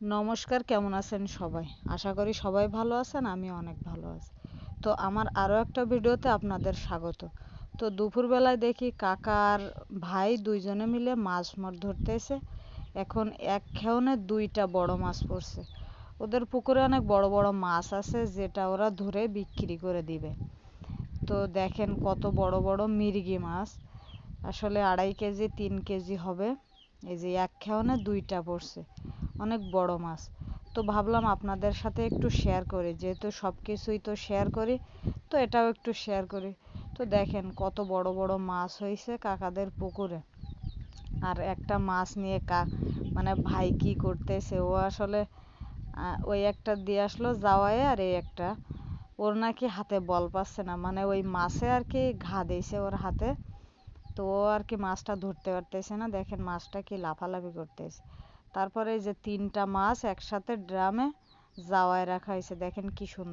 নমস্কার, কেমন আছেন সবাই? আশা করি সবাই ভালো আছেন, আমি অনেক ভালো আছি। তো আমার আরও একটা ভিডিওতে আপনাদের স্বাগত। তো দুপুরবেলায় দেখি কাকা আর ভাই দুইজনে মিলে মাছ ধরতেছে। এখন এক খেওনে 2টা বড় মাছ পড়ছে। ওদের পুকুরে অনেক বড় বড় মাছ আছে, যেটা ওরা ধরে বিক্রি করে দিবে। তো দেখেন কত বড় বড় মিরগি মাছ, আসলে 2.5 কেজি 3 কেজি হবে। এই যে এক খেওনে 2টা পড়ছে, অনেক বড় মাছ। তো ভাবলাম আপনাদের সাথে একটু শেয়ার করি, যেহেতু সব কিছুই তো শেয়ার করি, তো এটাও একটু শেয়ার করি। তো দেখেন কত বড় বড় মাছ হয়েছে কাকাদের পুকুরে। আর একটা মাছ নিয়ে মানে ভাই কি করতেছে, ও আসলে ওই একটা দিয়ে আসলো যাওয়ায়, আর এই একটা ওর নাকি হাতে বল পাচ্ছে না, মানে ওই মাছে আর কি ঘা দিয়েছে ওর হাতে। তো ও আর কি মাছটা ধরতে পারতেছে না, দেখেন মাছটা কি লাফালাফি করতেছে। তারপরে এই যে 3টা মাছ একসাথে ড্রামে জাওয়ায় রাখা হয়েছে, দেখেন কি সুন্দর।